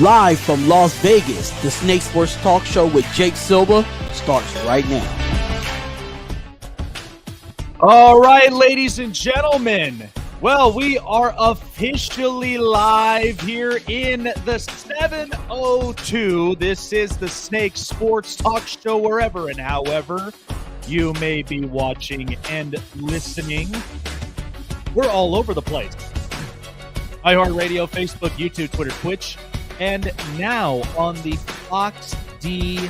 Live from Las Vegas, the Snake Sports Talk Show with Jake Silva starts right now. All right, ladies and gentlemen. Well, we are officially live here in the 702. This is the Snake Sports Talk Show, wherever and however you may be watching and listening. We're all over the place. iHeartRadio, Facebook, YouTube, Twitter, Twitch, and now on the Fox D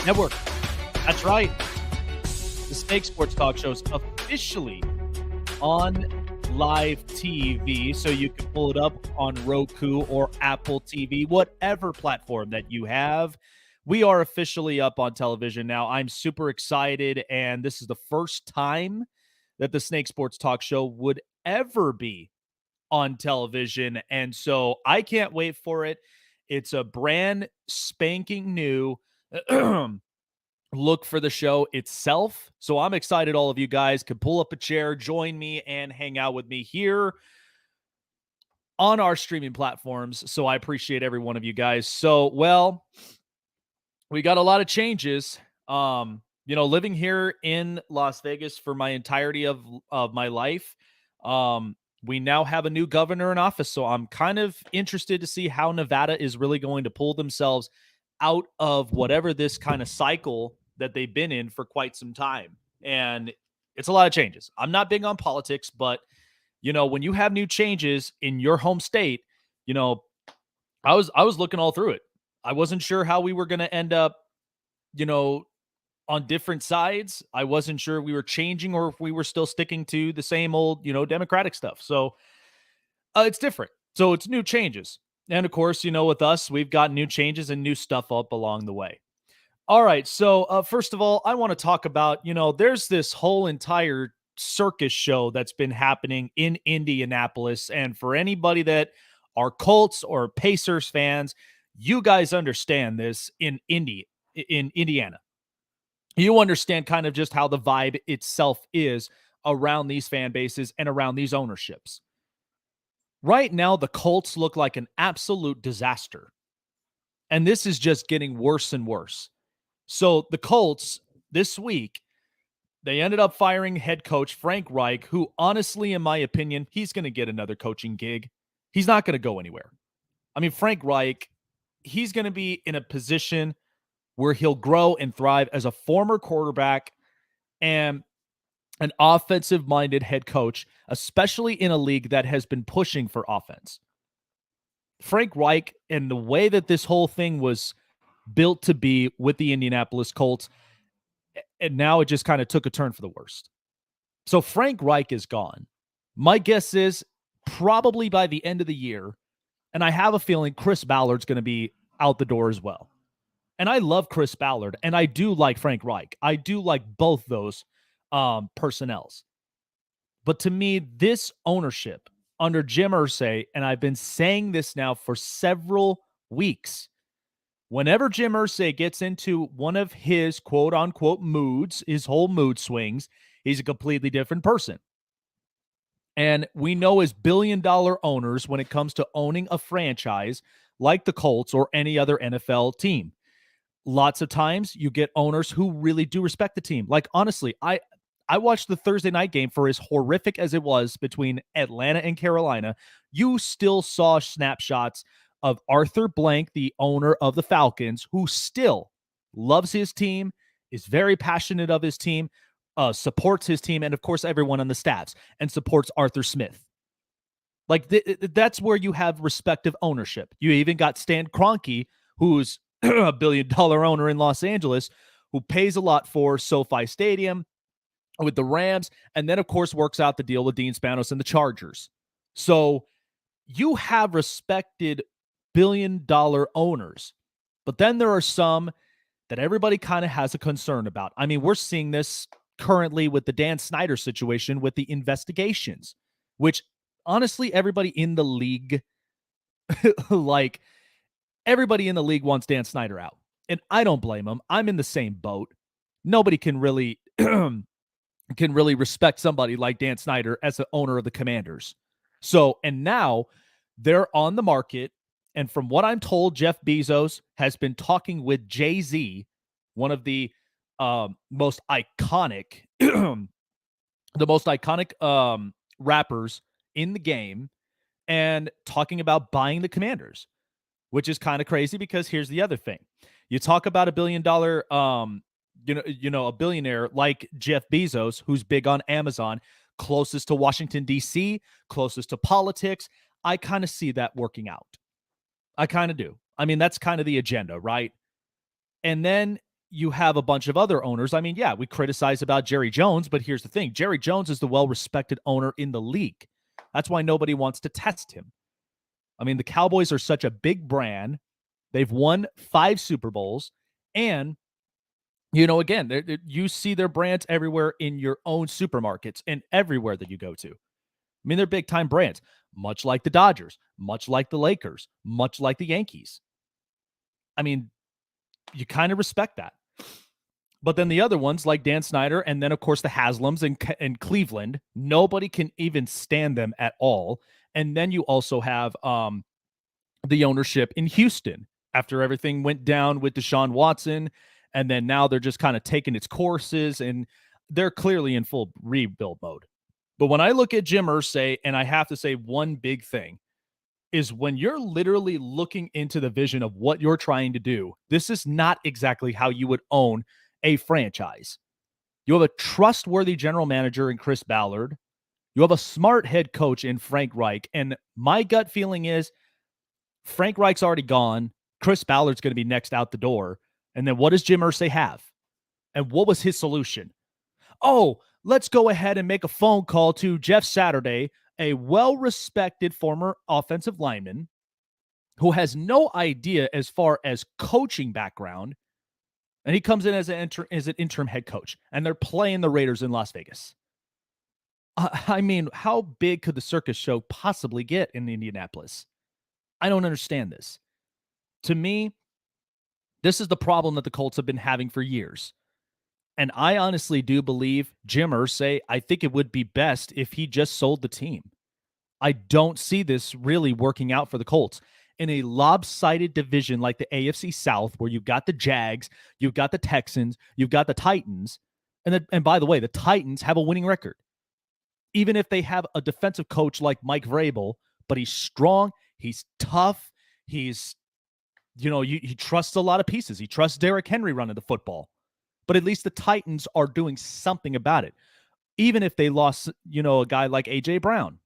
network. That's right. The Snake Sports Talk Show is officially on live TV, so you can pull it up on Roku or Apple TV, whatever platform that you have. We are officially up on television now. I'm super excited, and this is the first time that the Snake Sports Talk Show would ever be on television, and so I can't wait for it. It's a brand spanking new look for the show itself, so I'm excited all of you guys can pull up a chair, join me, and hang out with me here on our streaming platforms, so I appreciate every one of you guys. So, well, we got a lot of changes. Living here in Las Vegas for my entirety of my life, we now have a new governor in office, so I'm kind of interested to see how Nevada is really going to pull themselves out of whatever this kind of cycle that they've been in for quite some time. And it's a lot of changes. I'm not big on politics, but, when you have new changes in your home state, I was looking all through it. I wasn't sure how we were going to end up, on different sides. I wasn't sure we were changing or if we were still sticking to the same old, Democratic stuff. So it's different. So it's new changes. And of course, with us, we've got new changes and new stuff up along the way. All right. So first of all, I want to talk about, there's this whole entire circus show that's been happening in Indianapolis. And for anybody that are Colts or Pacers fans, you guys understand this in Indiana. You understand kind of just how the vibe itself is around these fan bases and around these ownerships. Right now, the Colts look like an absolute disaster. And this is just getting worse and worse. So the Colts this week, they ended up firing head coach Frank Reich, who honestly, in my opinion, he's going to get another coaching gig. He's not going to go anywhere. I mean, Frank Reich, he's going to be in a position where he'll grow and thrive as a former quarterback and an offensive-minded head coach, especially in a league that has been pushing for offense. Frank Reich and the way that this whole thing was built to be with the Indianapolis Colts, and now it just kind of took a turn for the worst. So Frank Reich is gone. My guess is probably by the end of the year, and I have a feeling Chris Ballard's going to be out the door as well. And I love Chris Ballard, and I do like Frank Reich. I do like both those personnels. But to me, this ownership under Jim Irsay, and I've been saying this now for several weeks, whenever Jim Irsay gets into one of his quote-unquote moods, his whole mood swings, he's a completely different person. And we know as billion-dollar owners, when it comes to owning a franchise like the Colts or any other NFL team, lots of times you get owners who really do respect the team. Like, honestly, I watched the Thursday night game. For as horrific as it was between Atlanta and Carolina, you still saw snapshots of Arthur Blank, the owner of the Falcons, who still loves his team, is very passionate of his team, supports his team, and of course everyone on the staffs, and supports Arthur Smith. Like, that's where you have respective ownership. You even got Stan Kroenke, who's a billion-dollar owner in Los Angeles, who pays a lot for SoFi Stadium with the Rams, and then, of course, works out the deal with Dean Spanos and the Chargers. So you have respected billion-dollar owners, but then there are some that everybody kind of has a concern about. I mean, we're seeing this currently with the Dan Snyder situation with the investigations, which, honestly, everybody in the league, everybody in the league wants Dan Snyder out. And I don't blame him. I'm in the same boat. Nobody can really respect somebody like Dan Snyder as the owner of the Commanders. So, and now they're on the market And from what I'm told, Jeff Bezos has been talking with Jay-Z, one of the most iconic, rappers in the game, and talking about buying the Commanders, which is kind of crazy because here's the other thing. You talk about $1 billion, a billionaire like Jeff Bezos, who's big on Amazon, closest to Washington, D.C., closest to politics. I kind of see that working out. I kind of do. I mean, that's kind of the agenda, right? And then you have a bunch of other owners. I mean, yeah, we criticize about Jerry Jones, but here's the thing. Jerry Jones is the well-respected owner in the league. That's why nobody wants to test him. I mean, the Cowboys are such a big brand. They've won 5 Super Bowls. And, again, you see their brands everywhere in your own supermarkets and everywhere that you go to. I mean, they're big-time brands, much like the Dodgers, much like the Lakers, much like the Yankees. I mean, you kind of respect that. But then the other ones, like Dan Snyder, and then, of course, the Haslams in Cleveland, nobody can even stand them at all. And then you also have the ownership in Houston after everything went down with Deshaun Watson. And then now they're just kind of taking its courses, and they're clearly in full rebuild mode. But when I look at Jim Irsay, and I have to say one big thing, is when you're literally looking into the vision of what you're trying to do, this is not exactly how you would own a franchise. You have a trustworthy general manager in Chris Ballard. You have a smart head coach in Frank Reich. And my gut feeling is Frank Reich's already gone. Chris Ballard's going to be next out the door. And then what does Jim Irsay have? And what was his solution? Oh, let's go ahead and make a phone call to Jeff Saturday, a well-respected former offensive lineman who has no idea as far as coaching background, and he comes in as an interim head coach, and they're playing the Raiders in Las Vegas. I mean, how big could the circus show possibly get in Indianapolis? I don't understand this. To me, this is the problem that the Colts have been having for years. And I honestly do believe Jim Irsay, I think it would be best if he just sold the team. I don't see this really working out for the Colts. In a lopsided division like the AFC South, where you've got the Jags, you've got the Texans, you've got the Titans, and by the way, the Titans have a winning record. Even if they have a defensive coach like Mike Vrabel, but he's strong, he's tough, he's, he trusts a lot of pieces. He trusts Derrick Henry running the football. But at least the Titans are doing something about it. Even if they lost, a guy like A.J. Brown,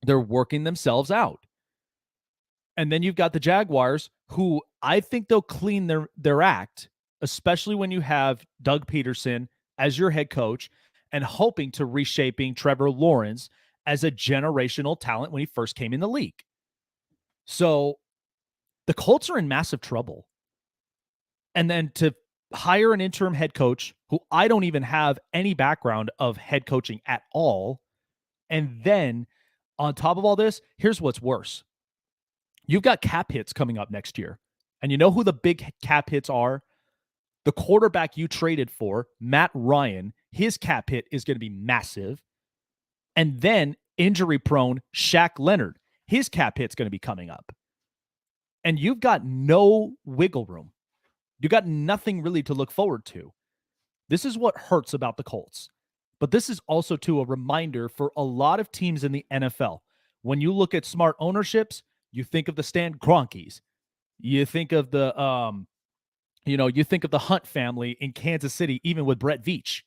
they're working themselves out. And then you've got the Jaguars, who I think they'll clean their act, especially when you have Doug Peterson as your head coach and hoping to reshaping Trevor Lawrence as a generational talent when he first came in the league. So the Colts are in massive trouble. And then to hire an interim head coach who I don't even have any background of head coaching at all. And then on top of all this, here's what's worse. You've got cap hits coming up next year. And you know who the big cap hits are? The quarterback you traded for, Matt Ryan, his cap hit is going to be massive. And then injury-prone Shaq Leonard, his cap hit's going to be coming up. And you've got no wiggle room. You got nothing really to look forward to. This is what hurts about the Colts. But this is also, too, a reminder for a lot of teams in the NFL. When you look at smart ownerships, you think of the Stan Kroenkes. You think of the, you think of the Hunt family in Kansas City, even with Brett Veach.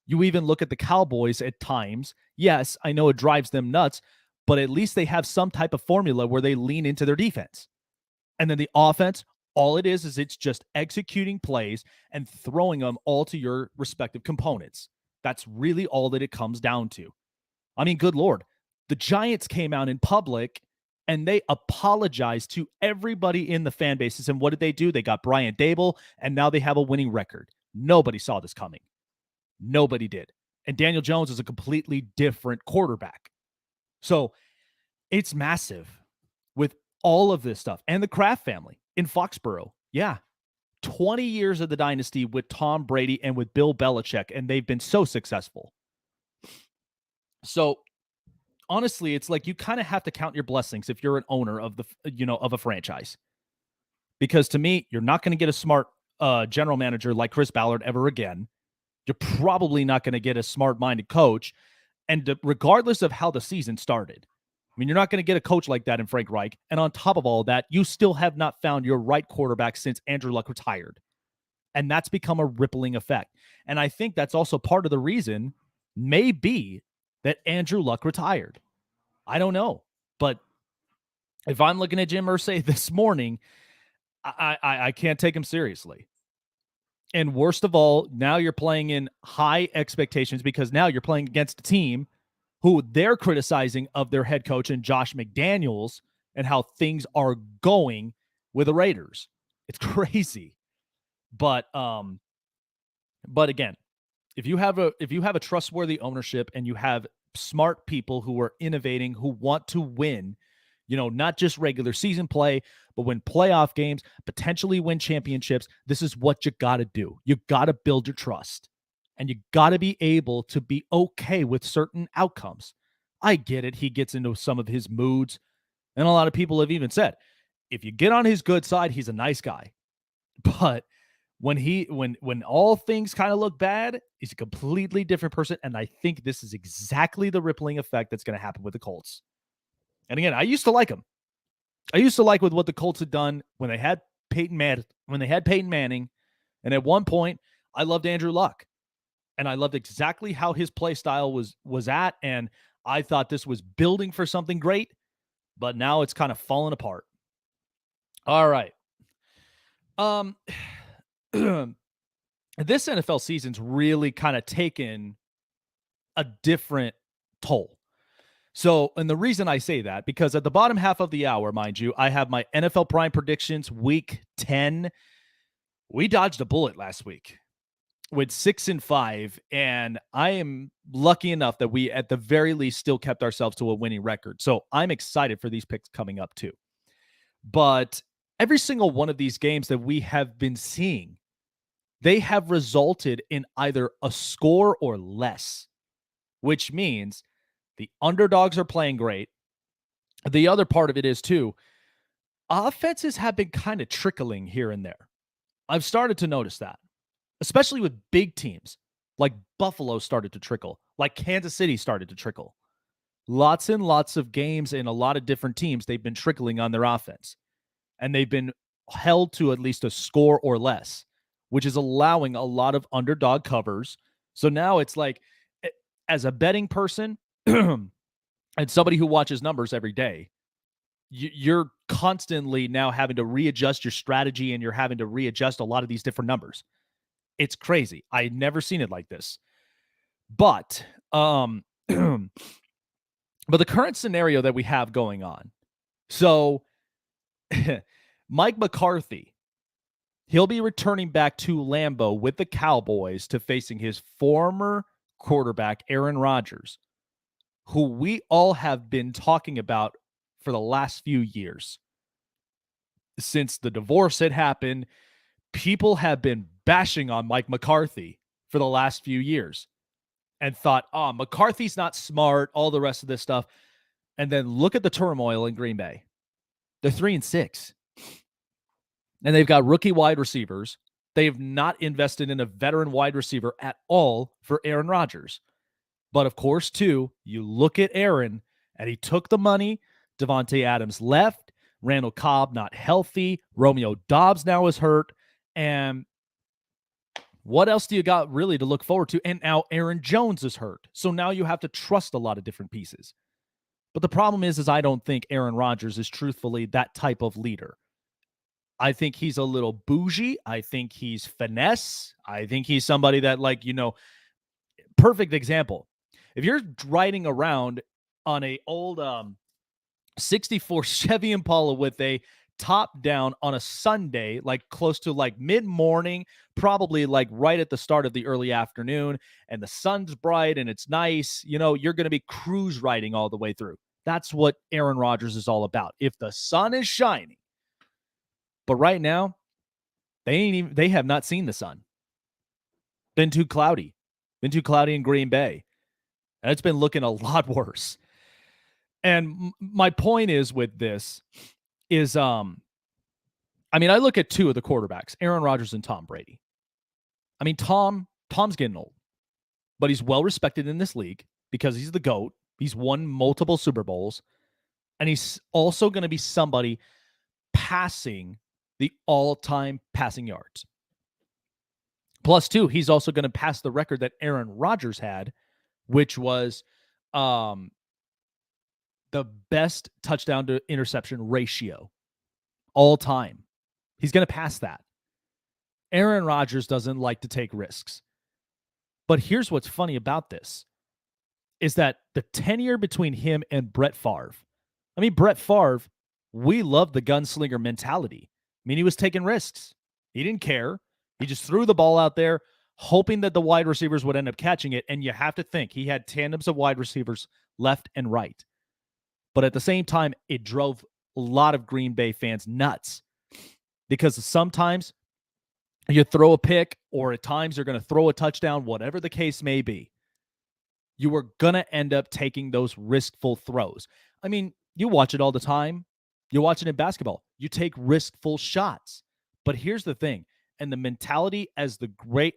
You even look at the Cowboys at times. Yes, I know it drives them nuts, but at least they have some type of formula where they lean into their defense. And then the offense, all it is it's just executing plays and throwing them all to your respective components. That's really all that it comes down to. I mean, good Lord. The Giants came out in public and they apologized to everybody in the fan bases. And what did they do? They got Brian Daboll, and now they have a winning record. Nobody saw this coming. Nobody did. And Daniel Jones is a completely different quarterback. So it's massive with all of this stuff. And the Kraft family in Foxborough. Yeah. 20 years of the dynasty with Tom Brady and with Bill Belichick, and they've been so successful. So honestly, it's like you kind of have to count your blessings if you're an owner of of a franchise. Because to me, you're not going to get a smart general manager like Chris Ballard ever again. You're probably not going to get a smart-minded coach. And regardless of how the season started, I mean, you're not going to get a coach like that in Frank Reich. And on top of all that, you still have not found your right quarterback since Andrew Luck retired. And that's become a rippling effect. And I think that's also part of the reason may be that Andrew Luck retired. I don't know. But if I'm looking at Jim Irsay this morning, I can't take him seriously. And worst of all, now you're playing in high expectations because now you're playing against a team who they're criticizing of their head coach and Josh McDaniels and how things are going with the Raiders. It's crazy. But again, if you have a trustworthy ownership and you have smart people who are innovating, who want to win, not just regular season play, but win playoff games, potentially win championships, this is what you got to do. You got to build your trust. And you got to be able to be okay with certain outcomes. I get it. He gets into some of his moods. And a lot of people have even said, if you get on his good side, he's a nice guy. But when all things kind of look bad, he's a completely different person. And I think this is exactly the rippling effect that's going to happen with the Colts. And again, I used to like him. I used to like with what the Colts had done when they had Peyton Manning. And at one point, I loved Andrew Luck. And I loved exactly how his play style was at. And I thought this was building for something great. But now it's kind of fallen apart. All right. This NFL season's really kind of taken a different toll. So, and the reason I say that, because at the bottom half of the hour, mind you, I have my NFL Prime predictions, week 10. We dodged a bullet last week with 6-5, and I am lucky enough that we, at the very least, still kept ourselves to a winning record. So I'm excited for these picks coming up too. But every single one of these games that we have been seeing, they have resulted in either a score or less, which means the underdogs are playing great. The other part of it is, too, offenses have been kind of trickling here and there. I've started to notice that, especially with big teams. Like Buffalo started to trickle, like Kansas City started to trickle. Lots and lots of games in a lot of different teams, they've been trickling on their offense. And they've been held to at least a score or less, which is allowing a lot of underdog covers. So now it's like, as a betting person and somebody who watches numbers every day, you're constantly now having to readjust your strategy, and you're having to readjust a lot of these different numbers. It's crazy. I had never seen it like this. But but the current scenario that we have going on. So Mike McCarthy, he'll be returning back to Lambeau with the Cowboys to facing his former quarterback, Aaron Rodgers, who we all have been talking about for the last few years. Since the divorce had happened, people have been bashing on Mike McCarthy for the last few years and thought, oh, McCarthy's not smart, all the rest of this stuff. And then look at the turmoil in Green Bay. They're 3-6. And they've got rookie wide receivers. They've not invested in a veteran wide receiver at all for Aaron Rodgers. But of course, too, you look at Aaron, and he took the money. Devontae Adams left. Randall Cobb not healthy. Romeo Doubs now is hurt. And what else do you got really to look forward to? And now Aaron Jones is hurt. So now you have to trust a lot of different pieces. But the problem is I don't think Aaron Rodgers is truthfully that type of leader. I think he's a little bougie. I think he's finesse. I think he's somebody that, perfect example. If you're riding around on a old 64 Chevy Impala with a top down on a Sunday, like close to like mid-morning, probably like right at the start of the early afternoon, and the sun's bright and it's nice, you're going to be cruise riding all the way through. That's what Aaron Rodgers is all about. If the sun is shining. But right now, they have not seen the sun. Been too cloudy in Green Bay. And it's been looking a lot worse. And my point is with this is, I mean, I look at two of the quarterbacks, Aaron Rodgers and Tom Brady. I mean, Tom's getting old, but he's well respected in this league because he's the GOAT. He's won multiple Super Bowls, and he's also going to be somebody passing the all-time passing yards. Plus, two, he's also going to pass the record that Aaron Rodgers had, which was the best touchdown to interception ratio all time. He's going to pass that. Aaron Rodgers doesn't like to take risks. But here's what's funny about this is that the tenure between him and Brett Favre. I mean, Brett Favre, we love the gunslinger mentality. I mean, he was taking risks. He didn't care. He just threw the ball out there, hoping that the wide receivers would end up catching it. And you have to think he had tandems of wide receivers left and right. But at the same time, it drove a lot of Green Bay fans nuts because sometimes you throw a pick or at times you're going to throw a touchdown, whatever the case may be. You are going to end up taking those riskful throws. I mean, you watch it all the time. You watch it in basketball. You take riskful shots. But here's the thing. And the mentality, as the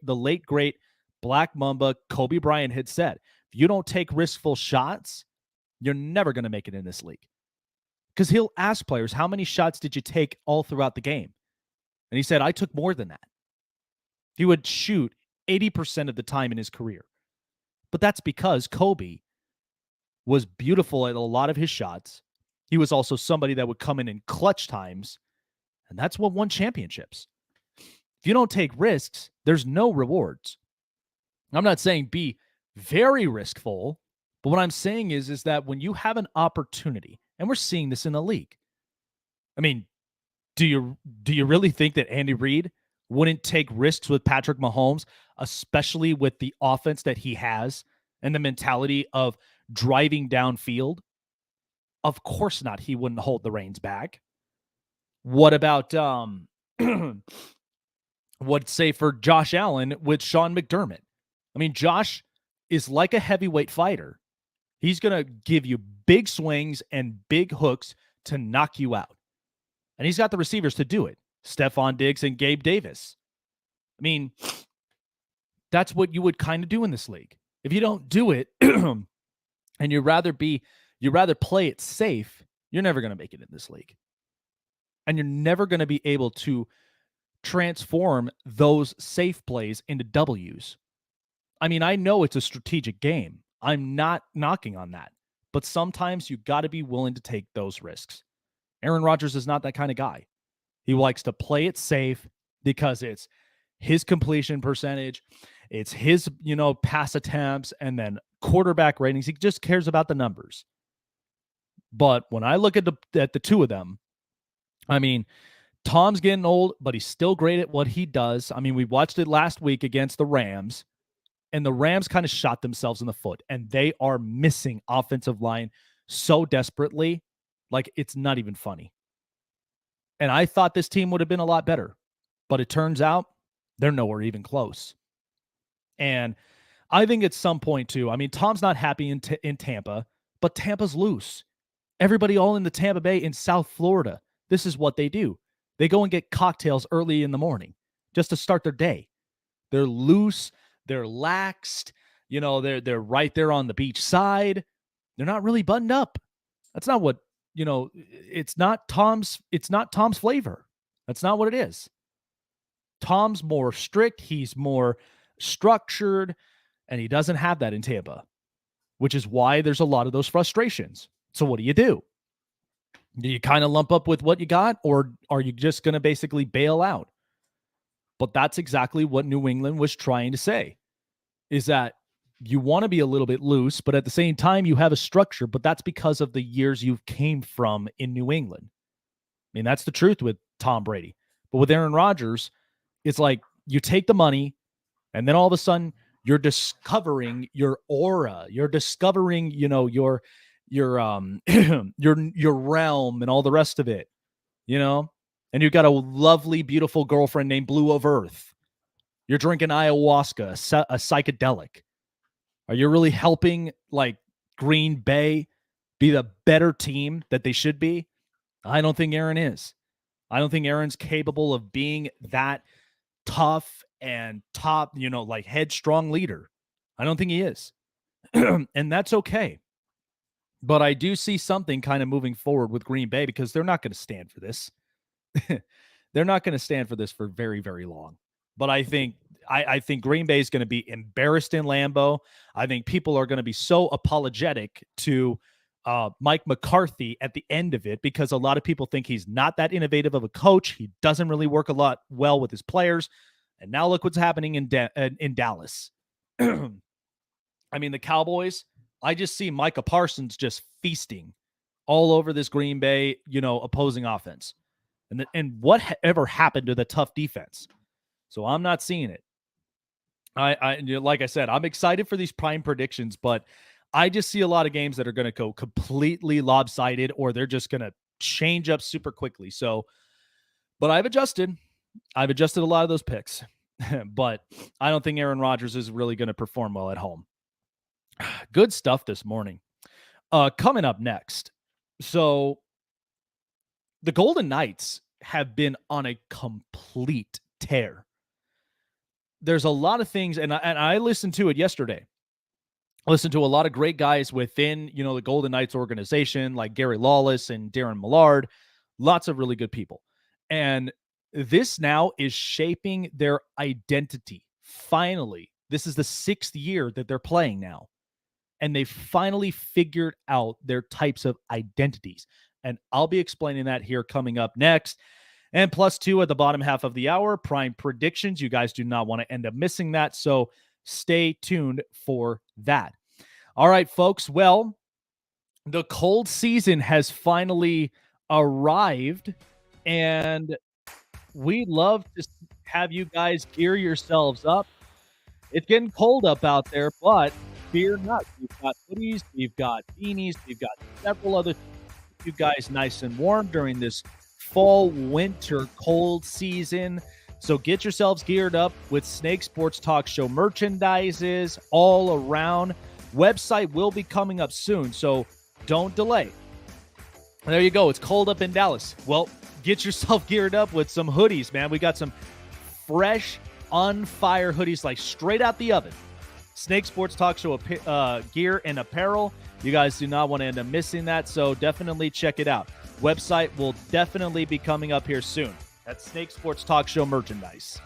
late, great Black Mamba Kobe Bryant had said, if you don't take riskful shots, you're never going to make it in this league. Because he'll ask players, how many shots did you take all throughout the game? And he said, I took more than that. He would shoot 80% of the time in his career. But that's because Kobe was beautiful at a lot of his shots. He was also somebody that would come in clutch times, and that's what won championships. If you don't take risks, there's no rewards. I'm not saying be very riskful, but what I'm saying is that when you have an opportunity, and we're seeing this in the league. I mean, do you really think that Andy Reid wouldn't take risks with Patrick Mahomes, especially with the offense that he has and the mentality of driving downfield? Of course not. He wouldn't hold the reins back. What about what say for Josh Allen with Sean McDermott? I mean, Josh is like a heavyweight fighter. He's going to give you big swings and big hooks to knock you out. And he's got the receivers to do it. Stephon Diggs and Gabe Davis. I mean, that's what you would kind of do in this league. If you don't do it and you rather play it safe, you're never going to make it in this league. And you're never going to be able to transform those safe plays into W's. I mean, I know it's a strategic game. I'm not knocking on that. But sometimes you got to be willing to take those risks. Aaron Rodgers is not that kind of guy. He likes to play it safe because it's his completion percentage, it's his, pass attempts, and then quarterback ratings. He just cares about the numbers. But when I look at the two of them, I mean, Tom's getting old, but he's still great at what he does. I mean, we watched it last week against the Rams, and the Rams kind of shot themselves in the foot, and they are missing offensive line so desperately, like it's not even funny. And I thought this team would have been a lot better, but it turns out they're nowhere even close. And I think at some point too, I mean, Tom's not happy in Tampa, but Tampa's loose. Everybody all in the Tampa Bay in South Florida, this is what they do. They go and get cocktails early in the morning just to start their day. They're loose. They're laxed. They're right there on the beach side. They're not really buttoned up. That's not what, it's not Tom's flavor. That's not what it is. Tom's more strict. He's more structured, and he doesn't have that in Tampa, which is why there's a lot of those frustrations. So what do? Do you kind of lump up with what you got, or are you just going to basically bail out? But that's exactly what New England was trying to say, is that you want to be a little bit loose, but at the same time, you have a structure, but that's because of the years you came from in New England. I mean, that's the truth with Tom Brady. But with Aaron Rodgers, it's like you take the money, and then all of a sudden, you're discovering your aura. You're discovering, your realm and all the rest of it, and you've got a lovely, beautiful girlfriend named Blue of Earth. You're drinking ayahuasca, a psychedelic. Are you really helping like Green Bay be the better team that they should be? I don't think Aaron is. I don't think Aaron's capable of being that tough and top, like headstrong leader. I don't think he is. And that's okay. But I do see something kind of moving forward with Green Bay because they're not going to stand for this. They're not going to stand for this for very, very long. But I think Green Bay is going to be embarrassed in Lambeau. I think people are going to be so apologetic to Mike McCarthy at the end of it because a lot of people think he's not that innovative of a coach. He doesn't really work a lot well with his players. And now look what's happening in Dallas. I mean, the Cowboys, I just see Micah Parsons just feasting all over this Green Bay, opposing offense. And whatever happened to the tough defense? So I'm not seeing it. I like I said, I'm excited for these prime predictions, but I just see a lot of games that are going to go completely lopsided or they're just going to change up super quickly. So, but I've adjusted a lot of those picks, but I don't think Aaron Rodgers is really going to perform well at home. Good stuff this morning. Coming up next. So the Golden Knights have been on a complete tear. There's a lot of things, and I listened to it yesterday. I listened to a lot of great guys within, the Golden Knights organization, like Gary Lawless and Darren Millard. Lots of really good people. And this now is shaping their identity. Finally, this is the 6th year that they're playing now. And they finally figured out their types of identities. And I'll be explaining that here coming up next. And +2 at the bottom half of the hour, prime predictions. You guys do not want to end up missing that. So stay tuned for that. All right, folks. Well, the cold season has finally arrived. And we'd love to have you guys gear yourselves up. It's getting cold up out there, but fear not. We've got hoodies, we've got beanies, we've got several other things to keep you guys nice and warm during this fall, winter, cold season. So get yourselves geared up with Snake Sports Talk Show merchandises all around. Website will be coming up soon, so don't delay. There you go. It's cold up in Dallas. Well, get yourself geared up with some hoodies, man. We got some fresh, on fire hoodies, like straight out the oven. Snake Sports Talk Show gear and apparel. You guys do not want to end up missing that, so definitely check it out. Website will definitely be coming up here soon. That's Snake Sports Talk Show merchandise.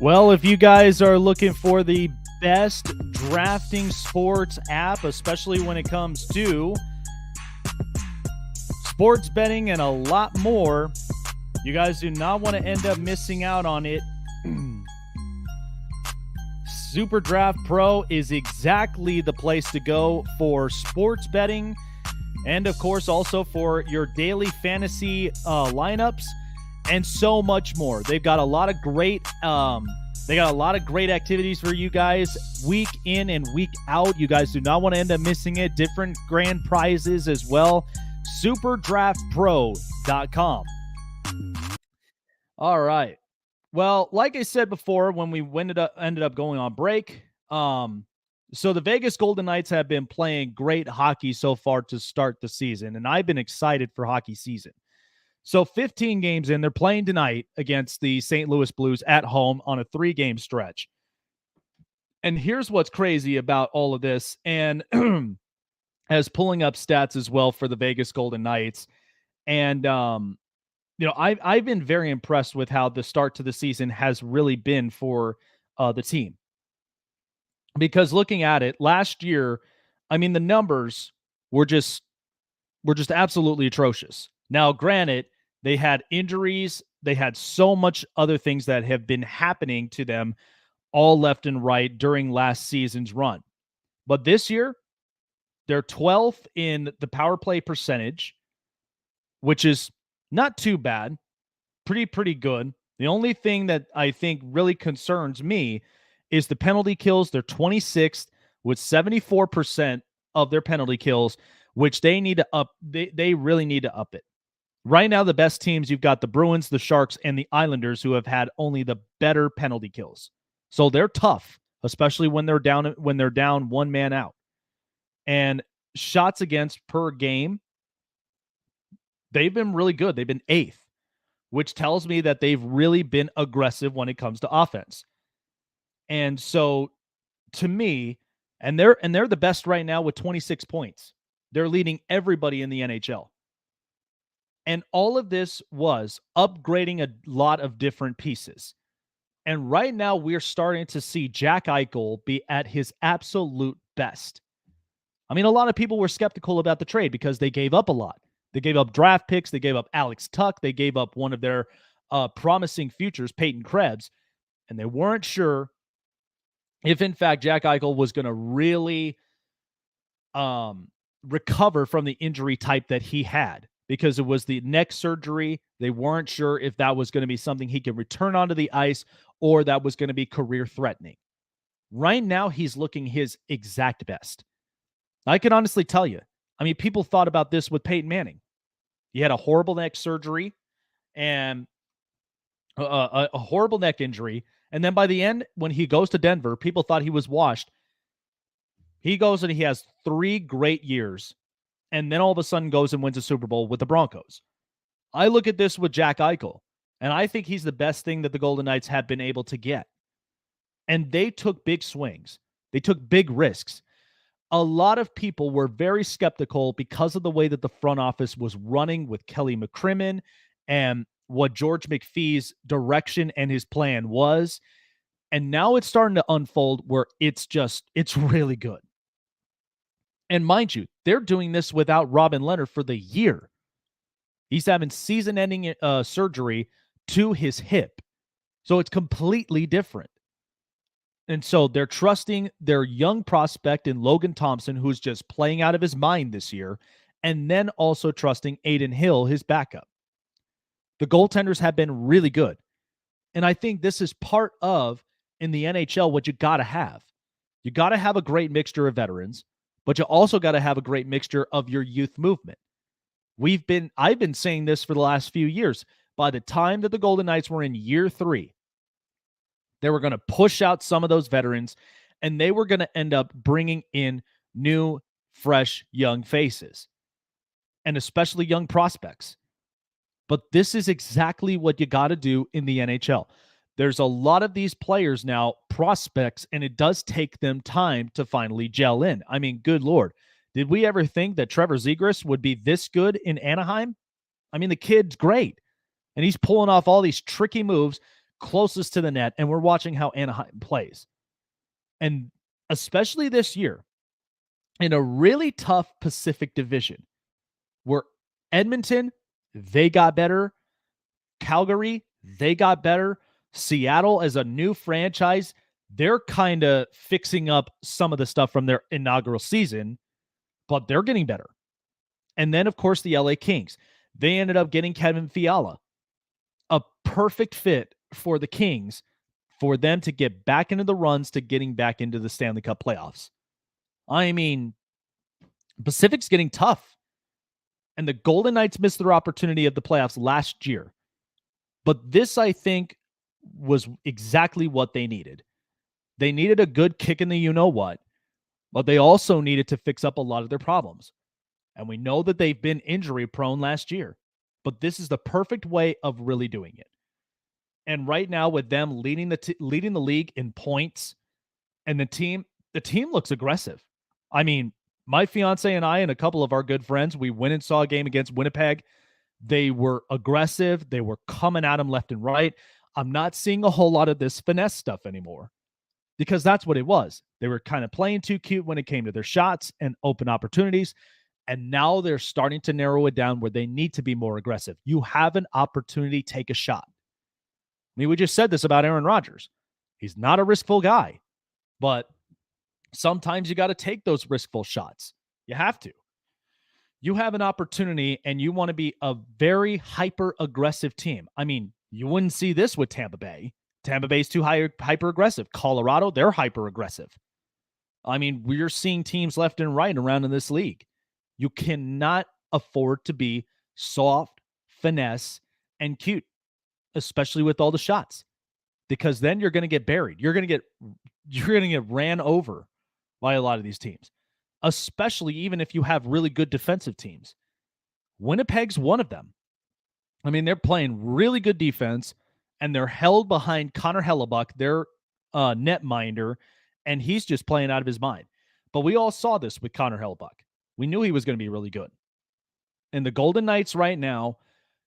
Well, if you guys are looking for the best drafting sports app, especially when it comes to sports betting and a lot more, you guys do not want to end up missing out on it. Super Draft Pro is exactly the place to go for sports betting and, of course, also for your daily fantasy lineups and so much more. They've got a lot of great activities for you guys week in and week out. You guys do not want to end up missing it. Different grand prizes as well. SuperDraftPro.com. All right. Well, like I said before, when we ended up going on break, so the Vegas Golden Knights have been playing great hockey so far to start the season, and I've been excited for hockey season. So 15 games in, they're playing tonight against the St. Louis Blues at home on a 3-game stretch. And here's what's crazy about all of this, and as pulling up stats as well for the Vegas Golden Knights, and I've been very impressed with how the start to the season has really been for the team. Because looking at it last year, I mean, the numbers were just absolutely atrocious. Now, granted, they had injuries, they had so much other things that have been happening to them all left and right during last season's run. But this year, they're 12th in the power play percentage, which is not too bad. Pretty good. The only thing that I think really concerns me is the penalty kills. They're 26th with 74% of their penalty kills, which they need to up. They really need to up it. Right now, the best teams, you've got the Bruins, the Sharks, and the Islanders, who have had only the better penalty kills. So they're tough, especially when they're down one man out. And shots against per game, they've been really good. They've been 8th, which tells me that they've really been aggressive when it comes to offense. And so, to me, and they're the best right now with 26 points. They're leading everybody in the NHL. And all of this was upgrading a lot of different pieces. And right now, we're starting to see Jack Eichel be at his absolute best. I mean, a lot of people were skeptical about the trade because they gave up a lot. They gave up draft picks. They gave up Alex Tuck. They gave up one of their promising futures, Peyton Krebs. And they weren't sure if, in fact, Jack Eichel was going to really recover from the injury type that he had, because it was the neck surgery. They weren't sure if that was going to be something he could return onto the ice or that was going to be career-threatening. Right now, he's looking his exact best. I can honestly tell you, I mean, people thought about this with Peyton Manning. He had a horrible neck surgery and a horrible neck injury. And then by the end, when he goes to Denver, people thought he was washed. He goes and he has 3 great years. And then all of a sudden goes and wins a Super Bowl with the Broncos. I look at this with Jack Eichel, and I think he's the best thing that the Golden Knights have been able to get. And they took big swings. They took big risks. A lot of people were very skeptical because of the way that the front office was running with Kelly McCrimmon and what George McPhee's direction and his plan was. And now it's starting to unfold where it's really good. And mind you, they're doing this without Robin Leonard for the year. He's having season-ending surgery to his hip. So it's completely different. And so they're trusting their young prospect in Logan Thompson, who's just playing out of his mind this year, and then also trusting Aiden Hill, his backup. The goaltenders have been really good. And I think this is part of, in the NHL, what you got to have. You got to have a great mixture of veterans, but you also got to have a great mixture of your youth movement. I've been saying this for the last few years. By the time that the Golden Knights were in year 3, they were going to push out some of those veterans, and they were going to end up bringing in new, fresh, young faces, and especially young prospects. But this is exactly what you got to do in the NHL. There's a lot of these players now, prospects, and it does take them time to finally gel in. I mean, good Lord. Did we ever think that Trevor Zegras would be this good in Anaheim? I mean, the kid's great, and he's pulling off all these tricky moves, closest to the net, and we're watching how Anaheim plays. And especially this year, in a really tough Pacific division, where Edmonton, they got better. Calgary, they got better. Seattle, as a new franchise, they're kind of fixing up some of the stuff from their inaugural season, but they're getting better. And then, of course, the LA Kings. They ended up getting Kevin Fiala, a perfect fit for the Kings, for them to get back into the runs to getting back into the Stanley Cup playoffs. I mean, Pacific's getting tough. And the Golden Knights missed their opportunity of the playoffs last year. But this, I think, was exactly what they needed. They needed a good kick in the you-know-what, but they also needed to fix up a lot of their problems. And we know that they've been injury-prone last year. But this is the perfect way of really doing it. And right now, with them leading the league in points, and the team looks aggressive. I mean, my fiance and I and a couple of our good friends, we went and saw a game against Winnipeg. They were aggressive. They were coming at them left and right. I'm not seeing a whole lot of this finesse stuff anymore, because that's what it was. They were kind of playing too cute when it came to their shots and open opportunities. And now they're starting to narrow it down where they need to be more aggressive. You have an opportunity, take a shot. I mean, we just said this about Aaron Rodgers. He's not a riskful guy, but sometimes you got to take those riskful shots. You have to. You have an opportunity and you want to be a very hyper-aggressive team. I mean, you wouldn't see this with Tampa Bay. Tampa Bay's too hyper-aggressive. Colorado, they're hyper-aggressive. I mean, we're seeing teams left and right around in this league. You cannot afford to be soft, finesse, and cute, especially with all the shots, because then you're going to get buried. You're going to get ran over by a lot of these teams, especially even if you have really good defensive teams. Winnipeg's one of them. I mean, they're playing really good defense, and they're held behind Connor Hellebuck, their netminder, and he's just playing out of his mind. But we all saw this with Connor Hellebuck. We knew he was going to be really good. And the Golden Knights right now,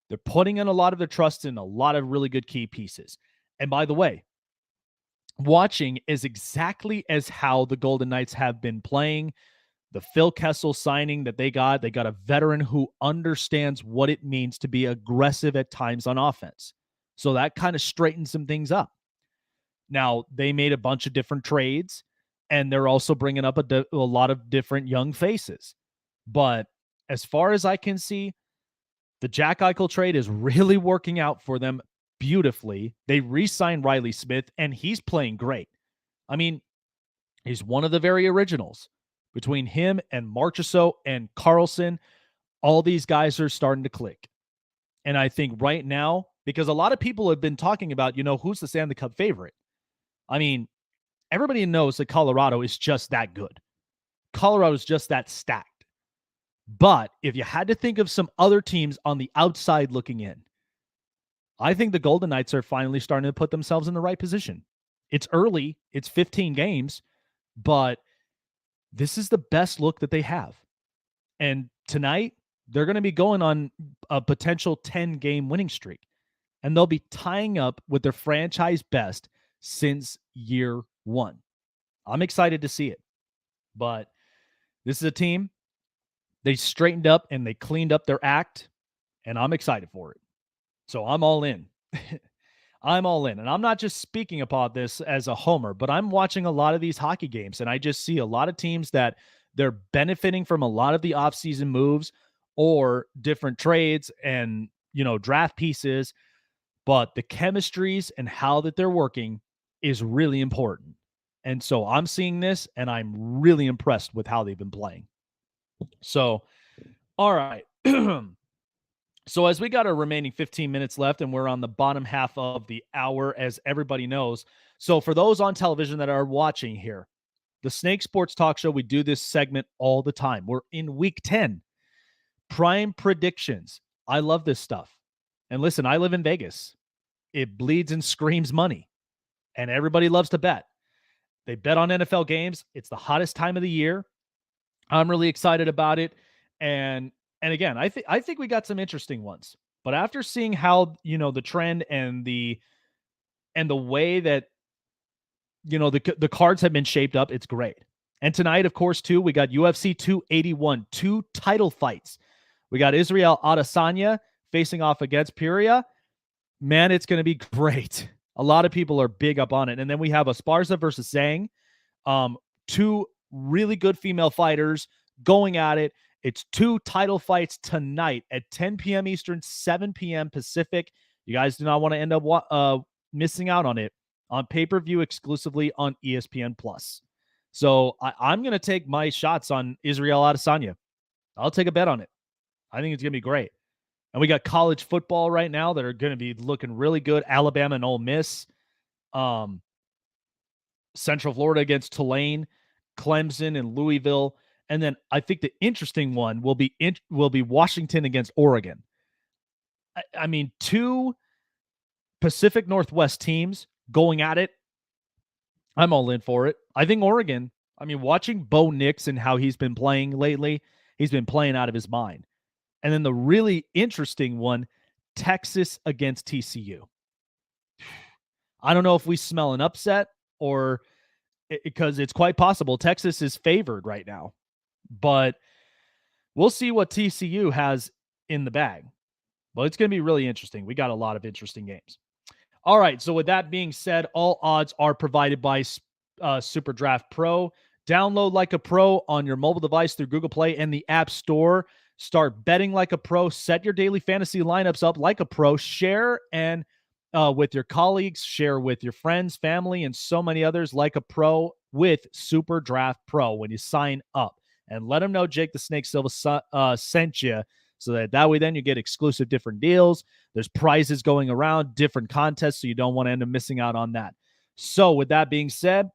they're putting in a lot of their trust in a lot of really good key pieces. And by the way, watching is exactly as how the Golden Knights have been playing. The Phil Kessel signing that they got a veteran who understands what it means to be aggressive at times on offense. So that kind of straightens some things up. Now, they made a bunch of different trades, and they're also bringing up a lot of different young faces. But as far as I can see, the Jack Eichel trade is really working out for them beautifully. They re-signed Riley Smith, and he's playing great. I mean, he's one of the very originals. Between him and Marchessault and Carlson, all these guys are starting to click. And I think right now, because a lot of people have been talking about, who's the Stanley Cup favorite? I mean, everybody knows that Colorado is just that good. Colorado is just that stacked. But if you had to think of some other teams on the outside looking in, I think the Golden Knights are finally starting to put themselves in the right position. It's early. It's 15 games. But this is the best look that they have. And tonight, they're going to be going on a potential 10-game winning streak. And they'll be tying up with their franchise best since year one. I'm excited to see it. But this is a team, they straightened up and they cleaned up their act, and I'm excited for it. So I'm all in. I'm all in. And I'm not just speaking about this as a homer, but I'm watching a lot of these hockey games, and I just see a lot of teams that they're benefiting from a lot of the offseason moves or different trades and, draft pieces. But the chemistries and how that they're working is really important. And so I'm seeing this, and I'm really impressed with how they've been playing. So, all right. So as we got our remaining 15 minutes left, and we're on the bottom half of the hour, as everybody knows. So for those on television that are watching here, the Snake Sports Talk Show, we do this segment all the time. We're in week 10. Prime predictions. I love this stuff. And listen, I live in Vegas. It bleeds and screams money. And everybody loves to bet. They bet on NFL games. It's the hottest time of the year. I'm really excited about it. And again, I think we got some interesting ones. But after seeing how, the trend and the And the way that, the cards have been shaped up, it's great. And tonight, of course, too, we got UFC 281, 2 title fights. We got Israel Adesanya facing off against Pereira. Man, it's going to be great. A lot of people are big up on it. And then we have Esparza versus Zhang. 2 really good female fighters going at it. It's 2 title fights tonight at 10 p.m. Eastern, 7 p.m. Pacific. You guys do not want to end up missing out on it on pay-per-view exclusively on ESPN+. So I'm going to take my shots on Israel Adesanya. I'll take a bet on it. I think it's going to be great. And we got college football right now that are going to be looking really good. Alabama and Ole Miss. Central Florida against Tulane. Clemson and Louisville. And then I think the interesting one will be Washington against Oregon. I mean, 2 Pacific Northwest teams going at it. I'm all in for it. I think Oregon, watching Bo Nix and how he's been playing lately, he's been playing out of his mind. And then the really interesting one, Texas against TCU. I don't know if we smell an upset or because it's quite possible Texas is favored right now. But we'll see what TCU has in the bag. But it's going to be really interesting. We got a lot of interesting games. All right, so with that being said, all odds are provided by Super Draft Pro. Download Like a Pro on your mobile device through Google Play and the App Store. Start betting like a pro. Set your daily fantasy lineups up like a pro. Share and with your colleagues. Share with your friends, family, and so many others like a pro with Super Draft Pro when you sign up. And let them know Jake the Snake Silva sent you. So that way then you get exclusive different deals. There's prizes going around, different contests, so you don't want to end up missing out on that. So with that being said,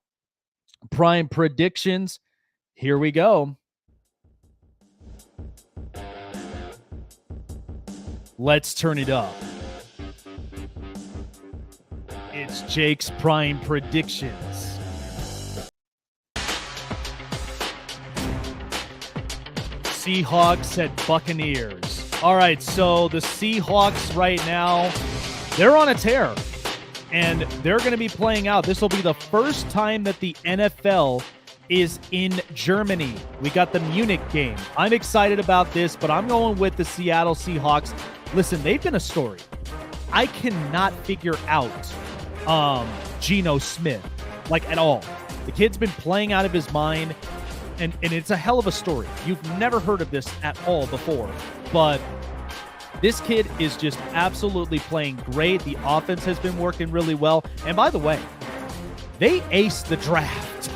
prime predictions, here we go. Let's turn it up. It's Jake's prime predictions. Seahawks at Buccaneers. All right, so the Seahawks right now, they're on a tear, and they're going to be playing out. This will be the first time that the NFL is in Germany. We got the Munich game. I'm excited about this, but I'm going with the Seattle Seahawks. Listen, they've been a story. I cannot figure out Geno Smith, at all. The kid's been playing out of his mind. And it's a hell of a story. You've never heard of this at all before. But this kid is just absolutely playing great. The offense has been working really well. And by the way, they aced the draft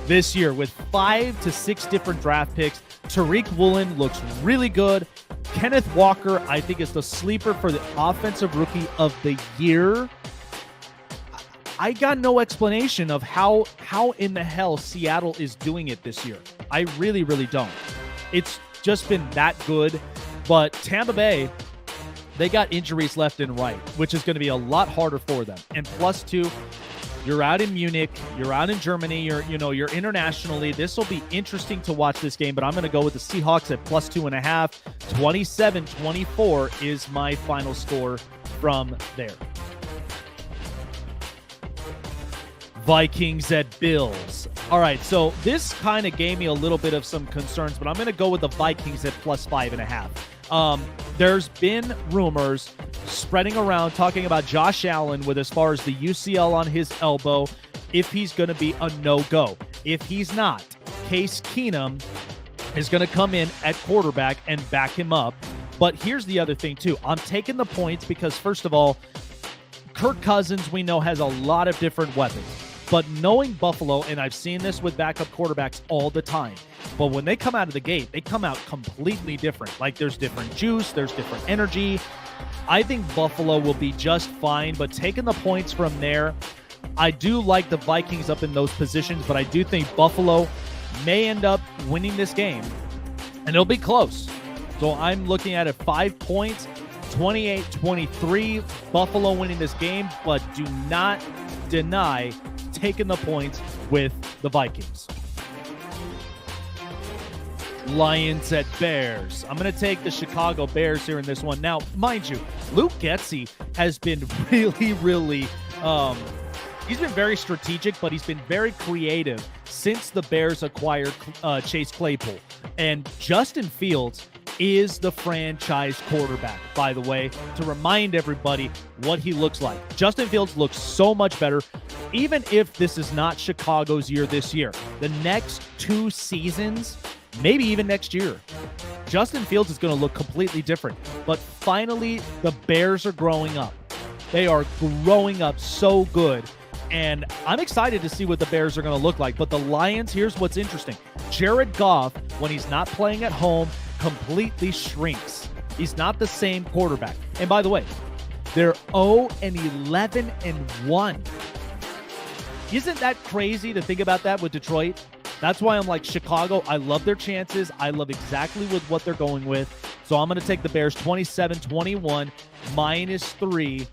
this year with 5 to 6 different draft picks. Tariq Woolen looks really good. Kenneth Walker, I think, is the sleeper for the offensive rookie of the year. I got no explanation of how in the hell Seattle is doing it this year. I really, really don't. It's just been that good. But Tampa Bay, they got injuries left and right, which is going to be a lot harder for them. And +2, you're out in Munich, you're out in Germany, you're internationally. This will be interesting to watch this game, but I'm going to go with the Seahawks at +2.5. 27-24 is my final score from there. Vikings at Bills. All right, so this kind of gave me a little bit of some concerns, but I'm going to go with the Vikings at +5.5. There's been rumors spreading around talking about Josh Allen with as far as the UCL on his elbow, if he's going to be a no-go. If he's not, Case Keenum is going to come in at quarterback and back him up. But here's the other thing, too. I'm taking the points because, first of all, Kirk Cousins, we know, has a lot of different weapons. But knowing Buffalo, and I've seen this with backup quarterbacks all the time, but when they come out of the gate, they come out completely different. There's different juice, there's different energy. I think Buffalo will be just fine, but taking the points from there, I do like the Vikings up in those positions, but I do think Buffalo may end up winning this game, and it'll be close. So I'm looking at it 5 points, 28-23, Buffalo winning this game, but do not deny taking the points with the Vikings. Lions at Bears. I'm going to take the Chicago Bears here in this one. Now, mind you, Luke Getsy has been really, really He's been very strategic, but he's been very creative since the Bears acquired Chase Claypool. And Justin Fields is the franchise quarterback, by the way, to remind everybody what he looks like. Justin Fields looks so much better, even if this is not Chicago's year this year. The next 2 seasons, maybe even next year, Justin Fields is going to look completely different. But finally, the Bears are growing up. They are growing up so good. And I'm excited to see what the Bears are going to look like. But the Lions, here's what's interesting. Jared Goff, when he's not playing at home, completely shrinks. He's not the same quarterback. And by the way, they're 0-11-1. Isn't that crazy to think about that with Detroit? That's why I'm like, Chicago, I love their chances. I love exactly with what they're going with. So I'm going to take the Bears 27-21, -3.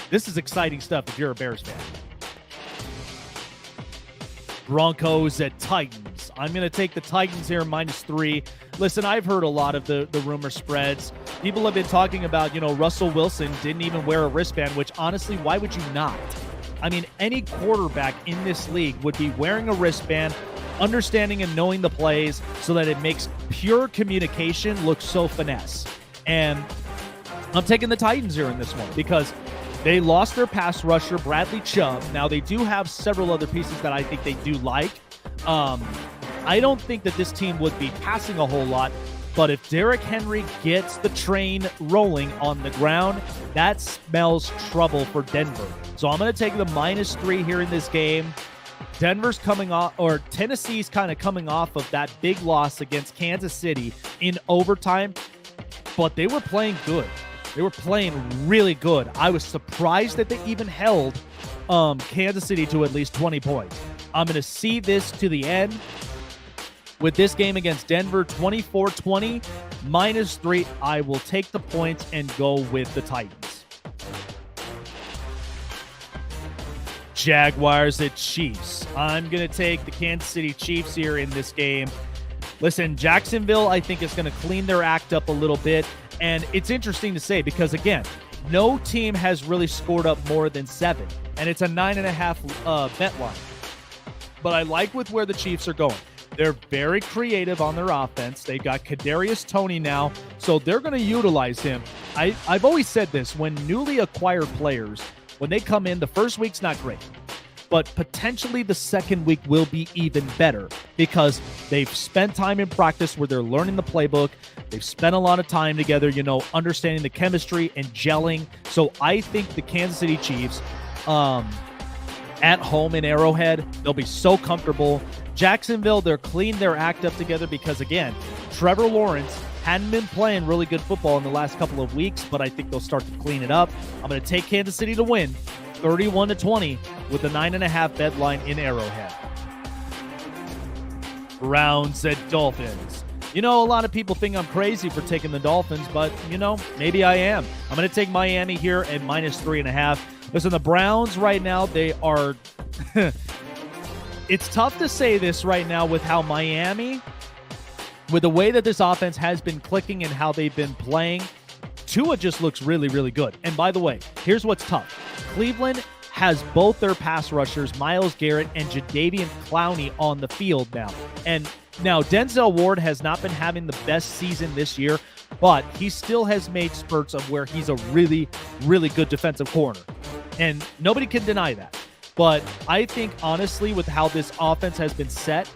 This is exciting stuff if you're a Bears fan. Broncos at Titans. I'm going to take the Titans here -3. Listen, I've heard a lot of the rumor spreads. People have been talking about, Russell Wilson didn't even wear a wristband, which honestly, why would you not? I mean, any quarterback in this league would be wearing a wristband, understanding and knowing the plays so that it makes pure communication look so finesse. And I'm taking the Titans here in this one because they lost their pass rusher, Bradley Chubb. Now, they do have several other pieces that I think they do like. I don't think that this team would be passing a whole lot, but if Derrick Henry gets the train rolling on the ground, that smells trouble for Denver. So I'm going to take the -3 here in this game. Denver's coming off, or Tennessee's kind of coming off of that big loss against Kansas City in overtime, but they were playing good. They were playing really good. I was surprised that they even held Kansas City to at least 20 points. I'm going to see this to the end with this game against Denver, 24-20, -3. I will take the points and go with the Titans. Jaguars at Chiefs. I'm going to take the Kansas City Chiefs here in this game. Listen, Jacksonville, I think, is going to clean their act up a little bit. And it's interesting to say because, again, no team has really scored up more than 7. And it's a 9.5 bet line. But I like with where the Chiefs are going. They're very creative on their offense. They've got Kadarius Toney now, so they're going to utilize him. I've always said this. When newly acquired players, when they come in, the first week's not great. But potentially the second week will be even better because they've spent time in practice where they're learning the playbook. They've spent a lot of time together, understanding the chemistry and gelling. So I think the Kansas City Chiefs at home in Arrowhead, they'll be so comfortable. Jacksonville, they're cleaned their act up together because, again, Trevor Lawrence hadn't been playing really good football in the last couple of weeks, but I think they'll start to clean it up. I'm going to take Kansas City to win 31-20 with the 9.5 bet line in Arrowhead. Browns at Dolphins. A lot of people think I'm crazy for taking the Dolphins, but, maybe I am. I'm going to take Miami here at -3.5. Listen, the Browns right now, they are... It's tough to say this right now with how Miami, with the way that this offense has been clicking and how they've been playing, Tua just looks really, really good. And by the way, here's what's tough. Cleveland has both their pass rushers, Myles Garrett and Jadeveon Clowney, on the field now. And now Denzel Ward has not been having the best season this year, but he still has made spurts of where he's a really, really good defensive corner. And nobody can deny that. But I think, honestly, with how this offense has been set,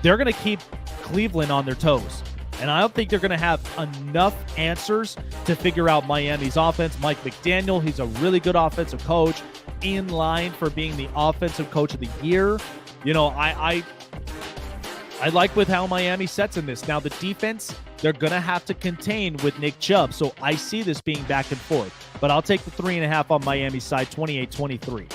they're going to keep Cleveland on their toes. And I don't think they're going to have enough answers to figure out Miami's offense. Mike McDaniel, he's a really good offensive coach, in line for being the offensive coach of the year. I like with how Miami sets in this. Now, the defense, they're going to have to contain with Nick Chubb. So I see this being back and forth. But I'll take the 3.5 on Miami's side, 28-23.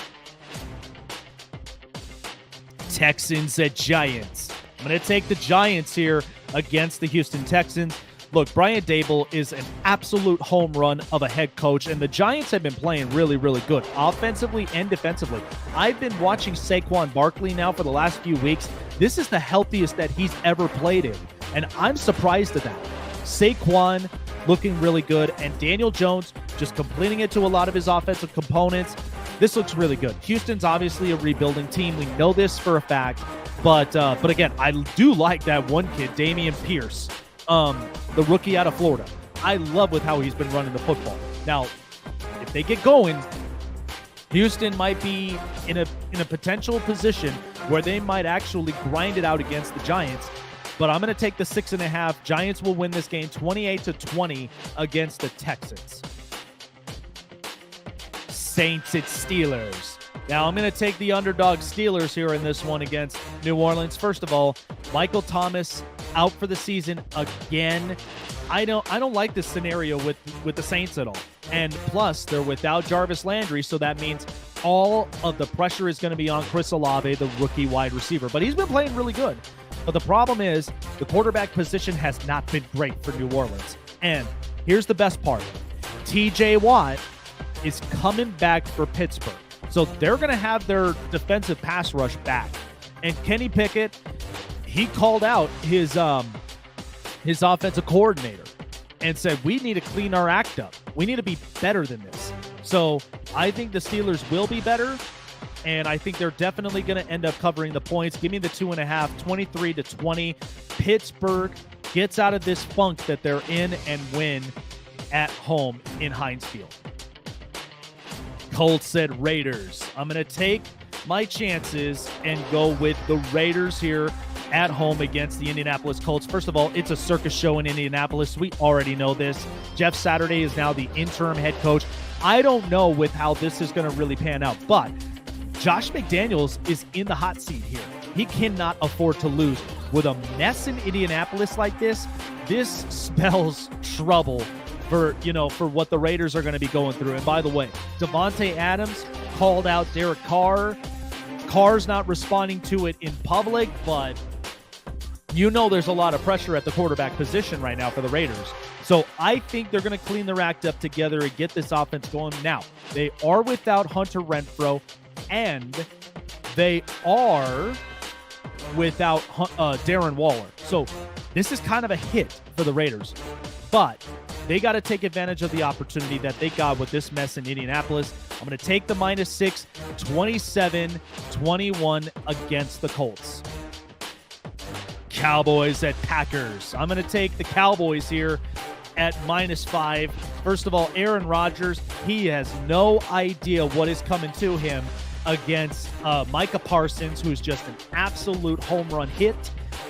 Texans at Giants. I'm going to take the Giants here against the Houston Texans. Look, Brian Dable is an absolute home run of a head coach, and the Giants have been playing really, really good, offensively and defensively. I've been watching Saquon Barkley now for the last few weeks. This is the healthiest that he's ever played in, and I'm surprised at that. Saquon looking really good, and Daniel Jones just completing it to a lot of his offensive components. this looks really good. Houston's obviously a rebuilding team. We know this for a fact. But again, I do like that one kid, Dameon Pierce, the rookie out of Florida. I love with how he's been running the football. Now, if they get going, Houston might be in a potential position where they might actually grind it out against the Giants. But I'm going to take the 6.5. Giants will win this game 28-20 against the Texans. Saints at Steelers. Now, I'm going to take the underdog Steelers here in this one against New Orleans. First of all, Michael Thomas out for the season again. I don't like this scenario with the Saints at all. And plus, they're without Jarvis Landry, so that means all of the pressure is going to be on Chris Olave, the rookie wide receiver. But he's been playing really good. But the problem is the quarterback position has not been great for New Orleans. And here's the best part. TJ Watt is coming back for Pittsburgh. So they're going to have their defensive pass rush back. And Kenny Pickett, he called out his offensive coordinator and said, we need to clean our act up. We need to be better than this. So I think the Steelers will be better, and I think they're definitely going to end up covering the points. Give me the 2.5, 23-20. Pittsburgh gets out of this funk that they're in and win at home in Heinz Field. Colts said Raiders. I'm going to take my chances and go with the Raiders here at home against the Indianapolis Colts. First of all, it's a circus show in Indianapolis. We already know this. Jeff Saturday is now the interim head coach. I don't know with how this is going to really pan out, but Josh McDaniels is in the hot seat here. He cannot afford to lose. With a mess in Indianapolis like this, this spells trouble for what the Raiders are going to be going through. And by the way, Devontae Adams called out Derek Carr. Carr's not responding to it in public, but there's a lot of pressure at the quarterback position right now for the Raiders. So I think they're going to clean their act up together and get this offense going. Now, they are without Hunter Renfrow, and they are without Darren Waller. So this is kind of a hit for the Raiders. But they got to take advantage of the opportunity that they got with this mess in Indianapolis. I'm going to take the -6, 27-21 against the Colts. Cowboys at Packers. I'm going to take the Cowboys here at -5. First of all, Aaron Rodgers, he has no idea what is coming to him against Micah Parsons, who's just an absolute home run hit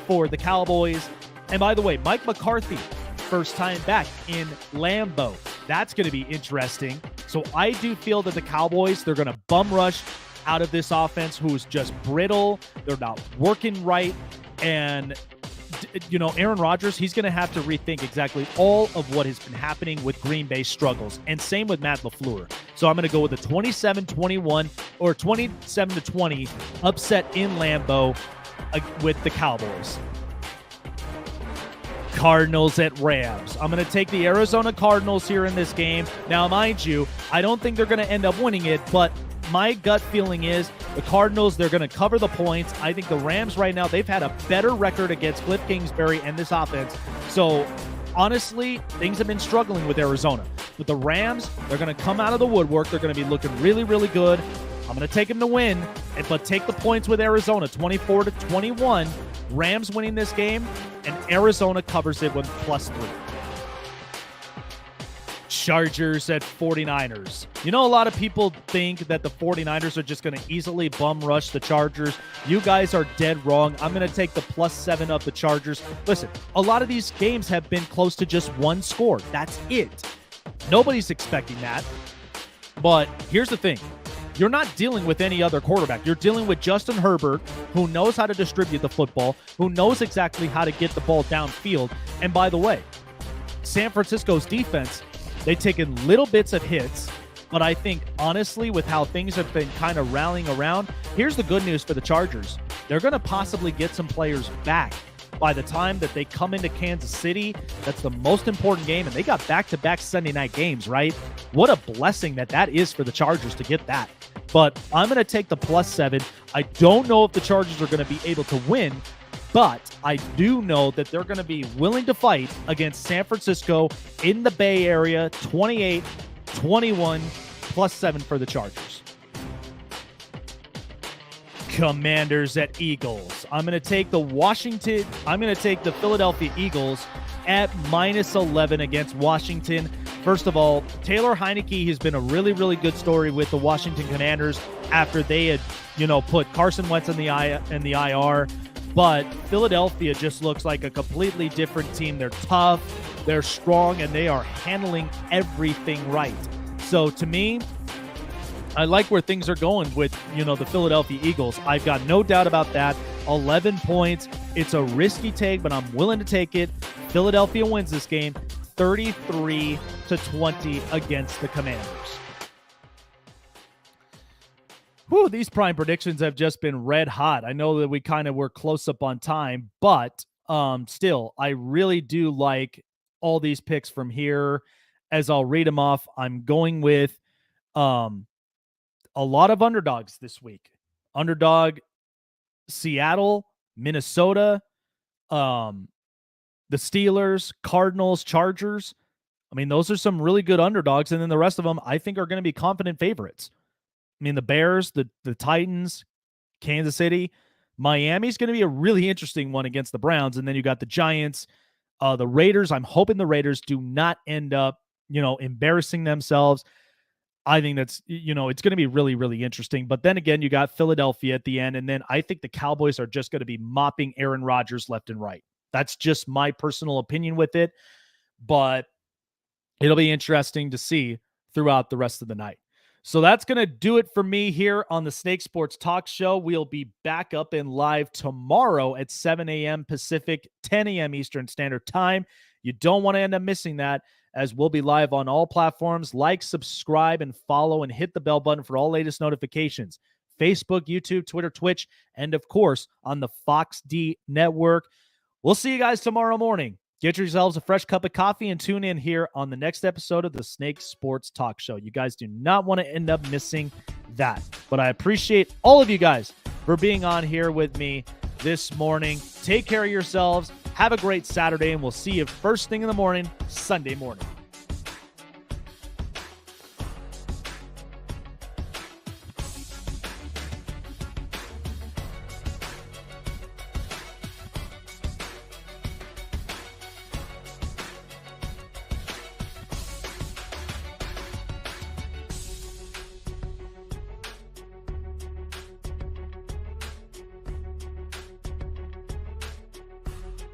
for the Cowboys. And by the way, Mike McCarthy, first time back in Lambeau. That's going to be interesting. So I do feel that the Cowboys, they're going to bum rush out of this offense who is just brittle. They're not working right. And, Aaron Rodgers, he's going to have to rethink exactly all of what has been happening with Green Bay's struggles. And same with Matt LaFleur. So I'm going to go with a 27-21 or 27-20 upset in Lambeau with the Cowboys. Cardinals at Rams. I'm going to take the Arizona Cardinals here in this game. Now, mind you, I don't think they're going to end up winning it, but my gut feeling is the Cardinals, they're going to cover the points. I think the Rams right now, they've had a better record against Cliff Kingsbury and this offense. So, honestly, things have been struggling with Arizona. But the Rams, they're going to come out of the woodwork. They're going to be looking really, really good. I'm going to take them to win, but take the points with Arizona, 24-21. Rams winning this game, and Arizona covers it with +3. Chargers at 49ers. A lot of people think that the 49ers are just going to easily bum rush the Chargers. You guys are dead wrong. I'm going to take the +7 of the Chargers. Listen, a lot of these games have been close to just one score. That's it. Nobody's expecting that. But here's the thing. You're not dealing with any other quarterback. You're dealing with Justin Herbert, who knows how to distribute the football, who knows exactly how to get the ball downfield. And by the way, San Francisco's defense, they've taken little bits of hits, but I think, honestly, with how things have been kind of rallying around, here's the good news for the Chargers. They're going to possibly get some players back by the time that they come into Kansas City. That's the most important game, and they got back-to-back Sunday night games, right? What a blessing that is for the Chargers to get that. But I'm going to take the +7. I don't know if the Chargers are going to be able to win, but I do know that they're going to be willing to fight against San Francisco in the Bay Area, 28-21, +7 for the Chargers. Commanders at Eagles. I'm going to take the Philadelphia Eagles at -11 against Washington. First of all, Taylor Heineke has been a really, really good story with the Washington Commanders after they had, put Carson Wentz in the IR. But Philadelphia just looks like a completely different team. They're tough, they're strong, and they are handling everything right. So to me, I like where things are going with, the Philadelphia Eagles. I've got no doubt about that. 11 points. It's a risky take, but I'm willing to take it. Philadelphia wins this game 33-20 against the Commanders. Whew, these prime predictions have just been red hot. I know that we kind of were close up on time, but still, I really do like all these picks from here. As I'll read them off, I'm going with a lot of underdogs this week. Underdog Seattle, Minnesota, the Steelers, Cardinals, Chargers. I mean, those are some really good underdogs. And then the rest of them, I think, are going to be confident favorites. I mean, the Bears, the Titans, Kansas City, Miami's going to be a really interesting one against the Browns. And then you got the Giants, the Raiders. I'm hoping the Raiders do not end up, embarrassing themselves. I think that's, it's going to be really, really interesting. But then again, you got Philadelphia at the end. And then I think the Cowboys are just going to be mopping Aaron Rodgers left and right. That's just my personal opinion with it. But it'll be interesting to see throughout the rest of the night. So that's going to do it for me here on the Snake Sports Talk Show. We'll be back up and live tomorrow at 7 a.m. Pacific, 10 a.m. Eastern Standard Time. You don't want to end up missing that, as we'll be live on all platforms. Like, subscribe, and follow, and hit the bell button for all latest notifications. Facebook, YouTube, Twitter, Twitch, and of course on the Fox D Network. We'll see you guys tomorrow morning. Get yourselves a fresh cup of coffee and tune in here on the next episode of the Snake Sports Talk Show. You guys do not want to end up missing that. But I appreciate all of you guys for being on here with me this morning. Take care of yourselves. Have a great Saturday, and we'll see you first thing in the morning, Sunday morning.